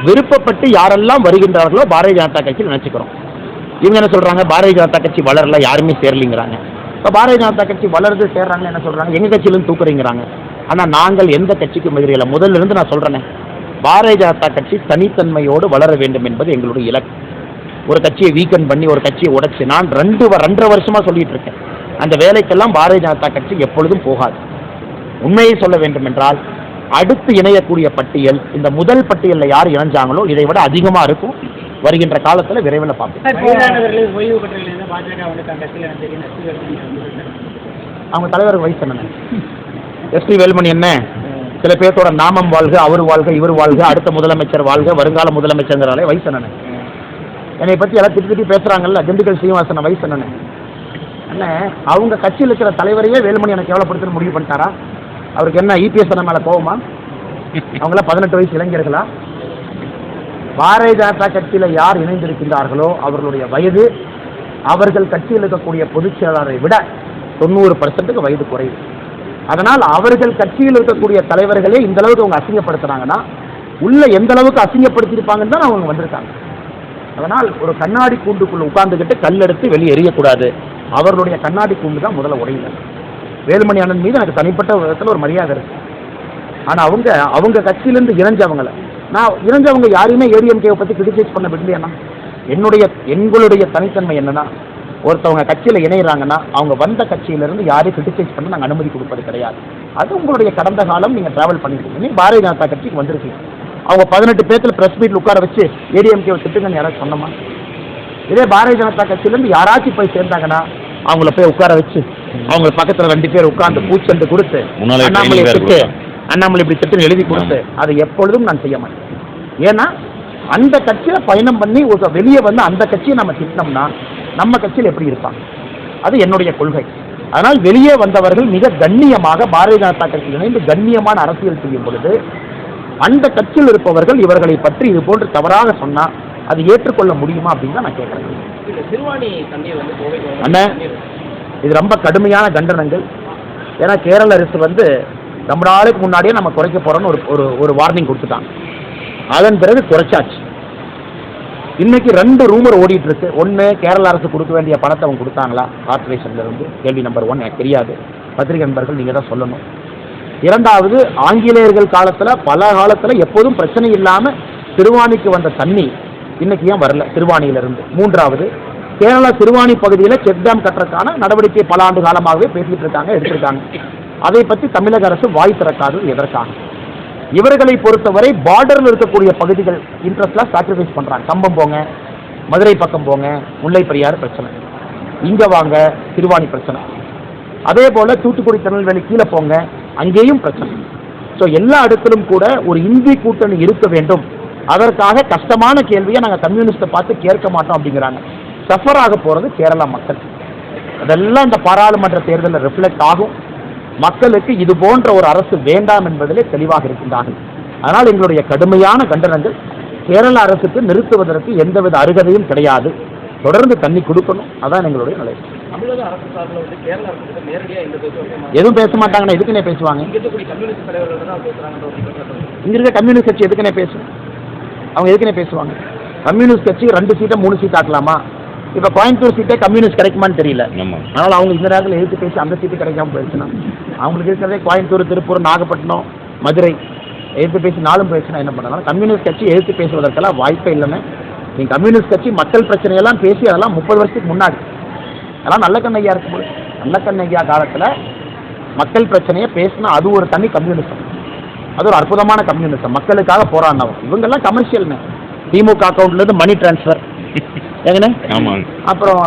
B: விருப்பப்பட்டு யாரெல்லாம் வருகின்றார்களோ பாரதிய ஜனதா கட்சி நினைச்சுக்கிறோம். இவங்க என்ன சொல்றாங்க, பாரதிய ஜனதா கட்சி வளரல, யாருமே சேரலிங்கிறாங்க. இப்போ பாரதிய ஜனதா கட்சி வளருது சேர்றாங்க என்ன சொல்றாங்க, எங்க கட்சியிலும் தூக்குறீங்கிறாங்க. ஆனால் நாங்கள் எந்த கட்சிக்கும் எதிரில்லை. முதல்ல இருந்து நான் சொல்றேனே, பாரதிய ஜனதா கட்சி தனித்தன்மையோடு வளர வேண்டும் என்பது எங்களுடைய இலக்கு. ஒரு கட்சியை வீக்கன் பண்ணி ஒரு கட்சியை உடைச்சு நான் 2.5 வருஷமா சொல்லிட்டு இருக்கேன். அந்த வேலைக்கெல்லாம் பாரதிய ஜனதா கட்சி எப்பொழுதும் போகாது. உண்மையை சொல்ல வேண்டும் என்றால் அடுத்து இணையக்கூடிய பட்டியல் இந்த முதல் பட்டியலில் யார் இணைஞ்சாங்களோ இதை விட அதிகமாக இருக்கும். வருகின்ற காலத்தில் விரைவில் பார்ப்போம். அவங்க தலைவர் வயசு என்னங்க, எஸ்டி வேலுமணி என்ன, சில பேர்த்தோட நாமம் வாழ்க, அவர் வாழ்க, இவர் வாழ்க, அடுத்த முதலமைச்சர் வாழ்க, வருங்கால முதலமைச்சர்ங்கிறாலே வயசு என்னன்னு என்னை பற்றி எல்லாம் திட்டி பேசுகிறாங்கல்ல. திண்டுக்கல் சீனிவாசன் வயசு என்னன்னு அண்ணன், அவங்க கட்சியில் இருக்கிற தலைவரையே வேலுமணி எனக்கு கேவலப்படுத்துன்னு முடிவு பண்ணிட்டாரா? அவருக்கு என்ன இபிஎஸ் அண்ணன் மேலே கோவமா? அவங்களாம் 18 வயசு இளைஞர்களா? பாரதிய ஜனதா கட்சியில் யார் இணைந்திருக்கின்றார்களோ அவர்களுடைய வயது அவர்கள் கட்சியில் இருக்கக்கூடிய பொதுச் செயலாளரை விட 90% வயது குறைவு. அதனால் அவர்கள் கட்சியில் இருக்கக்கூடிய தலைவர்களே இந்த அளவுக்கு அவங்க அசிங்கப்படுத்துறாங்கன்னா உள்ள எந்த அளவுக்கு அசிங்கப்படுத்தியிருப்பாங்கன்னு தான் அவங்க வந்திருக்காங்க. அதனால் ஒரு கண்ணாடி கூண்டுக்குள்ள உட்கார்ந்துக்கிட்டு கல்லெடுத்து வெளியே எறியக்கூடாது. அவர்களுடைய கண்ணாடி கூண்டு தான் முதல்ல உடையில. வேலுமணி அண்ணன் மீது எனக்கு தனிப்பட்ட விதத்தில் ஒரு மரியாதை இருக்கு. ஆனால் அவங்க கட்சியிலேருந்து இணைஞ்சவங்களை நான் இணைஞ்சவங்க யாரையுமே ஏடிஎம்கேவை பற்றி கிரிட்டிசைஸ் பண்ண விடலையேண்ணா. எங்களுடைய தனித்தன்மை என்னன்னா, ஒருத்தவங்க கட்சியில் இணைகிறாங்கன்னா அவங்க வந்த கட்சியிலேருந்து யாரையும் கிரிட்டிசைஸ் பண்ண நாங்கள் அனுமதி கொடுப்பது கிடையாது. அது உங்களுடைய கடந்த காலம். நீங்கள் ட்ராவல் பண்ணியிருக்கீங்க. நீங்கள் பாரதிய ஜனதா கட்சிக்கு வந்திருக்கீங்க. அவங்க 18 பேர்த்தில் ப்ரெஸ் மீட்டில் உட்கார வச்சு ஏடிஎம்கேவை திட்டுங்கன்னு யாராச்சும் சொன்னோமா? இதே பாரதிய ஜனதா கட்சியிலேருந்து யாராச்சும் போய் சேர்ந்தாங்கன்னா அவங்கள போய் உட்கார வச்சு அவங்க பக்கத்தில் 2 பேர் உட்கார்ந்து பூச்செண்டு கொடுத்து அண்ணாமலை இப்படி திட்டம் எழுதி கொடுத்து அதை எப்பொழுதும் நான் செய்ய மாட்டேன். ஏன்னா அந்த கட்சியில் பயணம் பண்ணி ஒரு வெளியே வந்து அந்த கட்சியை நம்ம திட்டினோம்னா நம்ம கட்சியில் எப்படி இருப்பாங்க? அது என்னுடைய கொள்கை. அதனால் வெளியே வந்தவர்கள் மிக கண்ணியமாக பாரதிய ஜனதா கட்சியில் இணைந்து கண்ணியமான அரசியல் செய்யும் பொழுது அந்த கட்சியில் இருப்பவர்கள் இவர்களை பற்றி இது போன்று தவறாக சொன்னால் அது ஏற்றுக்கொள்ள முடியுமா அப்படின்னு தான் நான் கேட்குறேன். அண்ணன், இது ரொம்ப கடுமையான கண்டனங்கள். ஏன்னா கேரள அரசு வந்து ரொம்ப நாளுக்கு முன்னாடியே நம்ம குறைக்க போகிறோன்னு ஒரு வார்னிங் கொடுத்துட்டாங்க. அதன் பிறகு குறைச்சாச்சு. இன்னைக்கு 2 ரூமர் ஓடிட்டு இருக்கு. ஒன்று, கேரள அரசு கொடுக்க வேண்டிய பணத்தை அவங்க கொடுத்தாங்களா கார்பரேஷன்லேருந்து? கேள்வி நம்பர் 1 எனக்கு தெரியாது. பத்திரிகை நண்பர்கள் நீங்கள் தான் சொல்லணும். 2வது, ஆங்கிலேயர்கள் காலத்தில் பல காலத்தில் எப்போதும் பிரச்சனை இல்லாமல் திருவாணிக்கு வந்த தண்ணி இன்னைக்கு ஏன் வரல திருவாணியிலிருந்து? 3வது, கேரளா திருவாணி பகுதியில் செக் டேம் கட்டுறதுக்கான நடவடிக்கை பல ஆண்டு காலமாகவே பேசிட்டு இருக்காங்க, எடுத்திருக்காங்க. அதை பற்றி தமிழக அரசு வாய் திறக்காதது எதற்காக? இவர்களை பொறுத்தவரை பார்டரில் இருக்கக்கூடிய பகுதிகள் இன்ட்ரெஸ்ட்லாம் சாக்ரிஃபைஸ் பண்ணுறாங்க. கம்பம் போங்க, மதுரை பக்கம் போங்க, முல்லை பெரியாறு பிரச்சனை, இங்கே வாங்க திருவாணி பிரச்சனை, அதே போல் தூத்துக்குடி திருநெல்வேலி கீழே போங்க அங்கேயும் பிரச்சனை. ஸோ எல்லா இடத்திலும் கூட ஒரு இந்தி கூட்டணி இருக்க வேண்டும். அதற்காக கஷ்டமான கேள்வியை நாங்கள் கம்யூனிஸ்ட்டை பார்த்து கேட்க மாட்டோம் அப்படிங்கிறாங்க. சஃபர் ஆக போகிறது கேரளா மக்கள். அதெல்லாம் இந்த பாராளுமன்ற தேர்தலில் ரிஃப்ளெக்ட் ஆகும். மக்களுக்கு இது போன்ற ஒரு அரசு வேண்டாம் என்பதிலே தெளிவாக இருக்கின்றார்கள். அதனால் எங்களுடைய கடுமையான கண்டனங்கள் கேரள அரசுக்கு நிறுத்துவதற்கு எந்தவித அருகதையும் கிடையாது. தொடர்ந்து தண்ணி கொடுக்கணும், அதான் எங்களுடைய நிலை.
C: தமிழக அரசு சார்பில் வந்து கேரள அரசு நேரடியாக இந்த
B: எதுவும் பேச மாட்டாங்கன்னா எதுக்குன்னே பேசுவாங்க?
C: இங்கே இருக்கக்கூடிய கம்யூனிஸ்ட் தலைவர்கள் தான் பேசுகிறாங்க.
B: இங்கே இருக்க கம்யூனிஸ்ட் கட்சி எதுக்குன்னே பேசும்? அவங்க எதுக்குன்னே பேசுவாங்க? கம்யூனிஸ்ட் கட்சி 2 சீட்டை 3 சீட் ஆக்கலாமா? இப்போ கோயம்புத்தூர் சீட்டே கம்யூனிஸ்ட் கிடைக்குமான்னு தெரியல. அதனால் அவங்க இந்த நேரத்தில் எதிர்த்து பேசி அந்த சீட்டு கிடைக்காம போயிடுச்சுன்னா அவங்களுக்கு இருக்கிறதே கோயம்புத்தூர், திருப்பூர், நாகப்பட்டினம், மதுரை எதிர்த்து பேசி 4 போயிடுச்சுன்னா என்ன பண்ணலாம்? கம்யூனிஸ்ட் கட்சி எதிர்த்து பேசுவதற்கெல்லாம் வாய்ப்பே இல்லைன்னு. நீங்கள் கம்யூனிஸ்ட் கட்சி மக்கள் பிரச்சனையெல்லாம் பேசி அதெல்லாம் 30 வருஷத்துக்கு முன்னாடி அதெல்லாம் நல்ல கண்ணையா இருக்கும்போது நல்ல கண்ணையா காலத்தில் மக்கள் பிரச்சனையை பேசினா அது ஒரு தனி கம்யூனிசம். அது ஒரு அற்புதமான கம்யூனிசம். மக்களுக்காக போராடினவங்க. இவங்கெல்லாம் கமர்ஷியல்னு திமுக அக்கௌண்ட்ல இருந்து மணி டிரான்ஸ்ஃபர் எங்கண்ணே,
E: ஆமாங்க.
B: அப்புறம்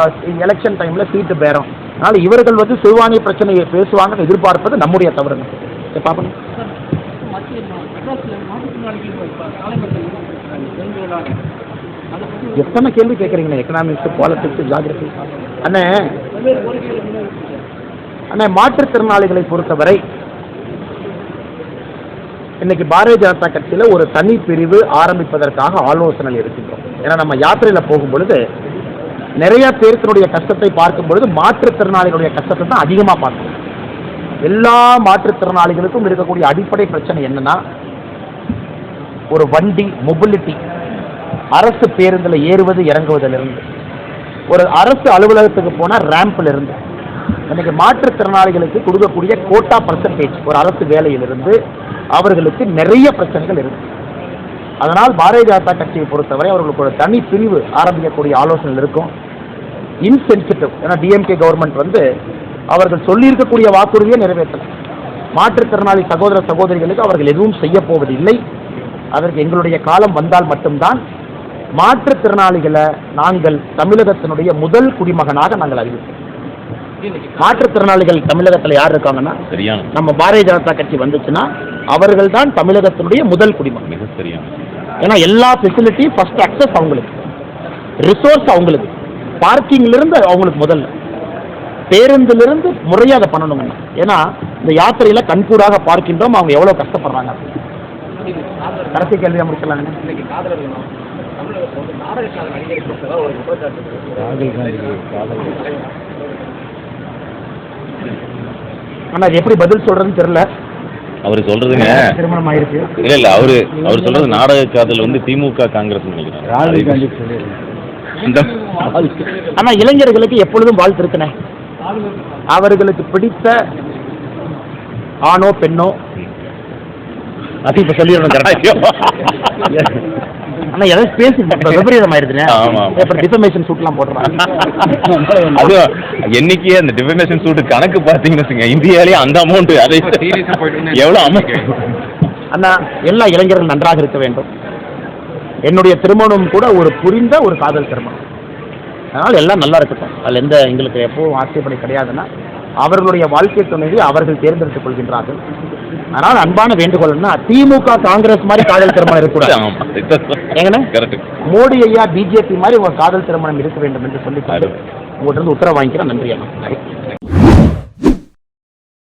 B: எலெக்ஷன் டைம்ல சீட்டு பேரம். அதனால இவர்கள் வந்து சிறுபான்மை பிரச்சனையை பேசுவாங்கன்னு எதிர்பார்ப்பது நம்முடைய தவறுங்க. பார்ப்போம். எத்தனை கேள்வி கேட்குறீங்கண்ணே, எக்கனாமிக்ஸ், பாலிட்டிக்ஸ், ஜியாகிரபி. அண்ணே அண்ணே மாற்றுத்திறனாளிகளை பொறுத்தவரை இன்னைக்கு பாரதிய ஜனதா கட்சியில் ஒரு தனி பிரிவு ஆரம்பிப்பதற்காக ஆலோசனை இருக்கின்றோம். ஏன்னா நம்ம யாத்திரையில் போகும் பொழுது நிறைய பேர்த்தினுடைய கஷ்டத்தை பார்க்கும் பொழுது மாற்றுத்திறனாளிகளுடைய கஷ்டத்தை தான் அதிகமாக பார்க்கணும். எல்லா மாற்றுத்திறனாளிகளுக்கும் இருக்கக்கூடிய அடிப்படை பிரச்சனை என்னன்னா, ஒரு வண்டி மொபிலிட்டி, அரசு பேருந்தில் ஏறுவது இறங்குவதிலிருந்து, ஒரு அரசு அலுவலகத்துக்கு போனால் ரேம்பில் இருந்து, இன்னைக்கு மாற்றுத்திறனாளிகளுக்கு கொடுக்கக்கூடிய கோட்டா பர்சன்டேஜ் ஒரு அரசு வேலையிலிருந்து அவர்களுக்கு நிறைய பிரச்சனைகள் இருக்கு. அதனால் பாரதிய ஜனதா கட்சியை பொறுத்தவரை அவர்களுக்கு ஒரு தனி பிரிவு ஆரம்பிக்கக்கூடிய ஆலோசனை இருக்கும். இன்சென்சிட்டிவ், ஏன்னா டிஎம்கே கவர்மெண்ட் வந்து அவர்கள் சொல்லியிருக்கக்கூடிய வாக்குறுதியை நிறைவேற்றல. மாற்றுத்திறனாளி சகோதர சகோதரிகளுக்கு அவர்கள் எதுவும் செய்ய போவதில்லை. அதற்கு எங்களுடைய காலம் வந்தால் மட்டும்தான் மாற்றுத்திறனாளிகளை நாங்கள் தமிழகத்தினுடைய முதல் குடிமகனாக நாங்கள் அறிவிப்போம். மாற்றுத்திறனாளிகள் தமிழகத்தில் யார் இருக்காங்கன்னா, நம்ம பாரதிய ஜனதா கட்சி வந்துச்சுன்னா அவர்கள் தான் தமிழகத்தினுடைய முதல் குடிமகன்.
E: மிக சரியான.
B: ஏன்னா எல்லா ஃபெசிலிட்டியும் ஃபர்ஸ்ட் அக்சஸ் அவங்களுக்கு, ரிசோர்ஸ் அவங்களுக்கு, பார்க்கிங்லேருந்து அவங்களுக்கு முதல்ல, பேருந்திலிருந்து முறையாக அதை பண்ணணும். ஏன்னா இந்த யாத்திரையில் கண்கூடாக பார்க்கின்றோம் அவங்க எவ்வளோ கஷ்டப்படுறாங்க. கடைசி கேள்வியாக முடிக்கலாம்.
C: இன்னைக்கு காதலர் தினம் தமிழகத்தில் வந்து நாடகக்கார நடிகரை பொறுத்தவரை ஒரு குற்றச்சாட்டு.
B: ஆனால் அது எப்படி பதில் சொல்றதுன்னு தெரியல.
E: அவரு சொல்றதுங்க
B: திருமணம் ஆயிருக்கு.
E: இல்ல அவரு சொல்றது நாடக காதல் வந்து திமுக காங்கிரஸ் நினைக்கிறேன்.
B: ஆனா இளைஞர்களுக்கு எப்பொழுதும் வாழ்த்து இருக்குனே. அவர்களுக்கு பிடித்த ஆணோ பெண்ணோ அது இப்ப சொல்லிடணும். ஆனா எதாவது பேசி விபரீதம் ஆயிருதுனே. அப்புறம் டிஃபமேஷன் சூட்லாம் போடுறாங்க.
E: அது என்னைக்கு அந்த டிஃபமேஷன் சூட் கணக்கு பார்த்தீங்கன்னு இந்தியாவிலேயே அந்த அமௌண்ட் அதை எவ்வளவு அமௌண்ட்.
B: அண்ணா எல்லா இளைஞர்கள் நன்றாக இருக்க வேண்டும். என்னுடைய திருமணம் கூட ஒரு புரிந்த ஒரு காதல் திருமணம். அதனால் எல்லாம் நல்லா இருக்கட்டும். அதில் எந்த எங்களுக்கு எப்பவும் ஆட்சேபனை கிடையாதுன்னா அவர்களுடைய வாழ்க்கை துணையை அவர்கள் தேர்ந்தெடுத்துக் கொள்கின்றார்கள். அதனால் அன்பான வேண்டுகோள்னா திமுக காங்கிரஸ் மாதிரி காதல் திருமணம் இருக்கக்கூடாது. எங்கண்ணே மோடி ஐயா பிஜேபி மாதிரி ஒரு காதல் திருமணம் இருக்க வேண்டும் என்று சொல்லி உங்கள்கிட்ட உத்தரவு வாங்கிக்கிறேன். நன்றி அண்ணா.